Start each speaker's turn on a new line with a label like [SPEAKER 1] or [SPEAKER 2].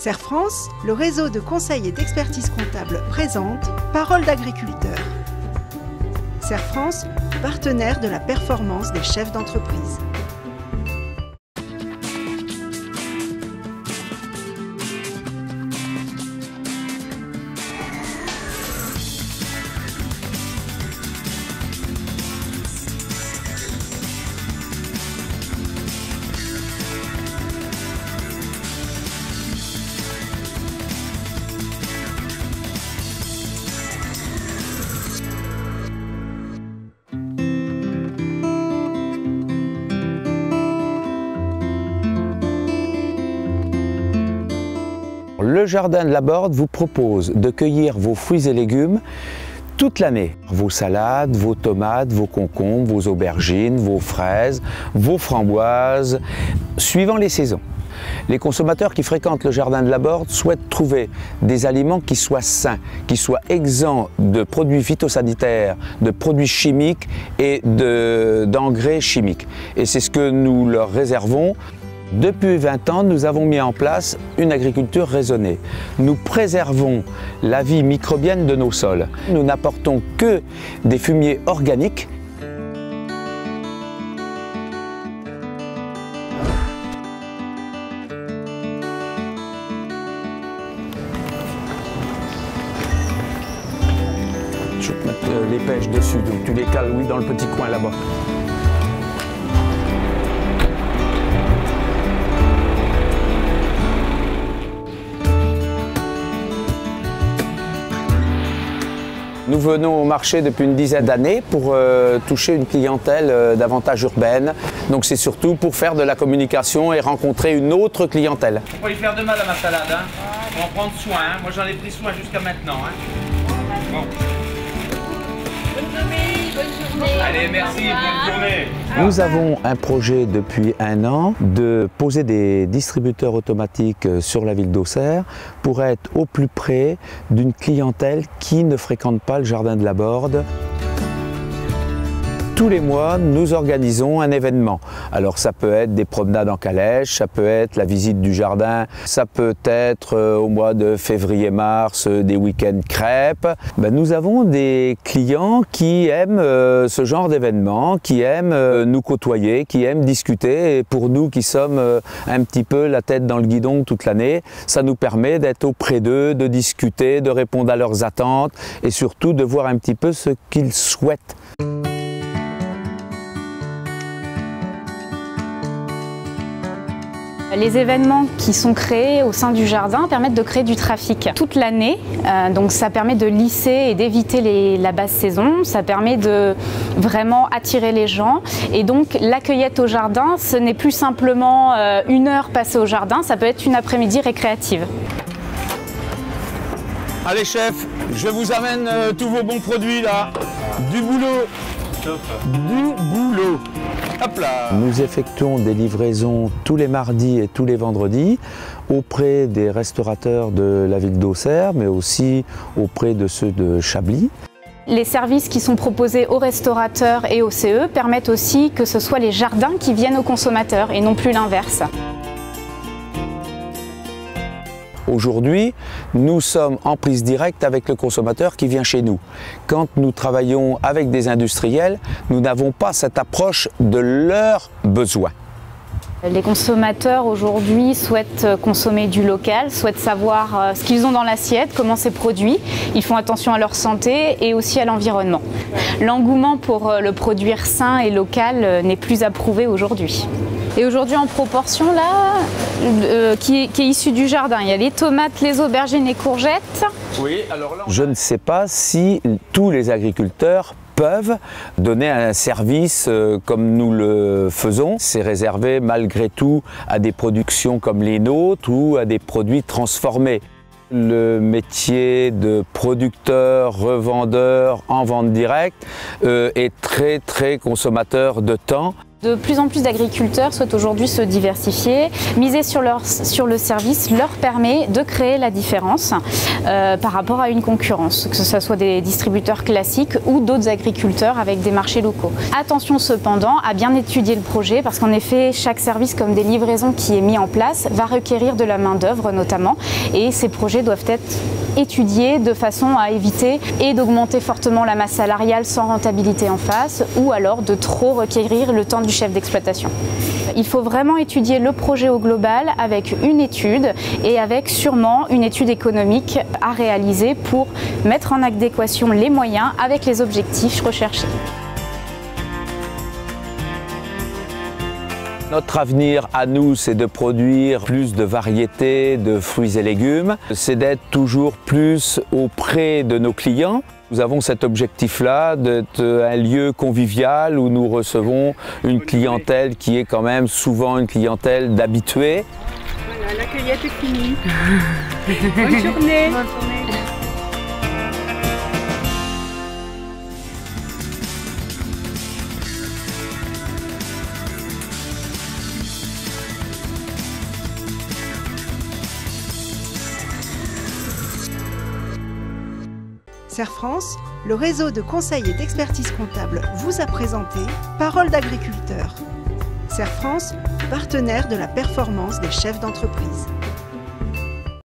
[SPEAKER 1] Serre France, le réseau de conseil et d'expertise comptable présente Parole d'agriculteur. Serre France, partenaire de la performance des chefs d'entreprise.
[SPEAKER 2] Le jardin de la Borde vous propose de cueillir vos fruits et légumes toute l'année. Vos salades, vos tomates, vos concombres, vos aubergines, vos fraises, vos framboises, suivant les saisons. Les consommateurs qui fréquentent le jardin de la Borde souhaitent trouver des aliments qui soient sains, qui soient exempts de produits phytosanitaires, de produits chimiques et d'engrais chimiques. Et c'est ce que nous leur réservons. Depuis 20 ans, nous avons mis en place une agriculture raisonnée. Nous préservons la vie microbienne de nos sols. Nous n'apportons que des fumiers organiques. Je vais te mettre les pêches dessus, donc tu les cales, oui, dans le petit coin là-bas. Nous venons au marché depuis une dizaine d'années pour toucher une clientèle davantage urbaine. Donc c'est surtout pour faire de la communication et rencontrer une autre clientèle.
[SPEAKER 3] Faut pas lui faire de mal à ma salade, hein. Faut en prendre soin, hein. Moi j'en ai pris soin jusqu'à maintenant, hein. Bon.
[SPEAKER 4] Bonne journée.
[SPEAKER 3] Allez, merci, bonne journée.
[SPEAKER 2] Nous avons un projet depuis 1 an de poser des distributeurs automatiques sur la ville d'Auxerre pour être au plus près d'une clientèle qui ne fréquente pas le jardin de la Borde. Tous les mois, nous organisons un événement. Alors ça peut être des promenades en calèche, ça peut être la visite du jardin, ça peut être au mois de février-mars des week-ends crêpes. Nous avons des clients qui aiment ce genre d'événement, qui aiment nous côtoyer, qui aiment discuter. Et pour nous qui sommes un petit peu la tête dans le guidon toute l'année, ça nous permet d'être auprès d'eux, de discuter, de répondre à leurs attentes et surtout de voir un petit peu ce qu'ils souhaitent.
[SPEAKER 4] Les événements qui sont créés au sein du jardin permettent de créer du trafic toute l'année, donc ça permet de lisser et d'éviter la basse saison, ça permet de vraiment attirer les gens et donc la cueillette au jardin, ce n'est plus simplement 1 heure passée au jardin, ça peut être une après-midi récréative.
[SPEAKER 2] Allez chef, je vous amène tous vos bons produits là, du boulot. Du boulot. Hop là. Nous effectuons des livraisons tous les mardis et tous les vendredis auprès des restaurateurs de la ville d'Auxerre, mais aussi auprès de ceux de Chablis.
[SPEAKER 4] Les services qui sont proposés aux restaurateurs et aux CE permettent aussi que ce soit les jardins qui viennent aux consommateurs et non plus l'inverse.
[SPEAKER 2] Aujourd'hui, nous sommes en prise directe avec le consommateur qui vient chez nous. Quand nous travaillons avec des industriels, nous n'avons pas cette approche de leurs besoins.
[SPEAKER 4] Les consommateurs aujourd'hui souhaitent consommer du local, souhaitent savoir ce qu'ils ont dans l'assiette, comment c'est produit. Ils font attention à leur santé et aussi à l'environnement. L'engouement pour le produire sain et local n'est plus approuvé aujourd'hui. Et aujourd'hui en proportion là, qui est issue du jardin, il y a les tomates, les aubergines, les courgettes.
[SPEAKER 3] Oui, alors là,
[SPEAKER 2] Je ne sais pas si tous les agriculteurs peuvent donner un service comme nous le faisons. C'est réservé malgré tout à des productions comme les nôtres ou à des produits transformés. Le métier de producteur, revendeur en vente directe est très consommateur de temps.
[SPEAKER 4] De plus en plus d'agriculteurs souhaitent aujourd'hui se diversifier. Miser sur le service leur permet de créer la différence par rapport à une concurrence, que ce soit des distributeurs classiques ou d'autres agriculteurs avec des marchés locaux. Attention cependant à bien étudier le projet parce qu'en effet, chaque service comme des livraisons qui est mis en place va requérir de la main-d'œuvre notamment et ces projets doivent être étudiés de façon à éviter et d'augmenter fortement la masse salariale sans rentabilité en face ou alors de trop requérir le temps du chef d'exploitation. Il faut vraiment étudier le projet au global avec une étude et avec sûrement une étude économique à réaliser pour mettre en adéquation les moyens avec les objectifs recherchés.
[SPEAKER 2] Notre avenir à nous, c'est de produire plus de variétés de fruits et légumes, c'est d'être toujours plus auprès de nos clients. Nous avons cet objectif-là d'être un lieu convivial où nous recevons une clientèle qui est quand même souvent une clientèle d'habitués.
[SPEAKER 5] Voilà, la cueillette est finie. Bonne journée. Bonne journée.
[SPEAKER 1] Serre France, le réseau de conseil et d'expertise comptable vous a présenté Parole d'agriculteur. Serre France, partenaire de la performance des chefs d'entreprise.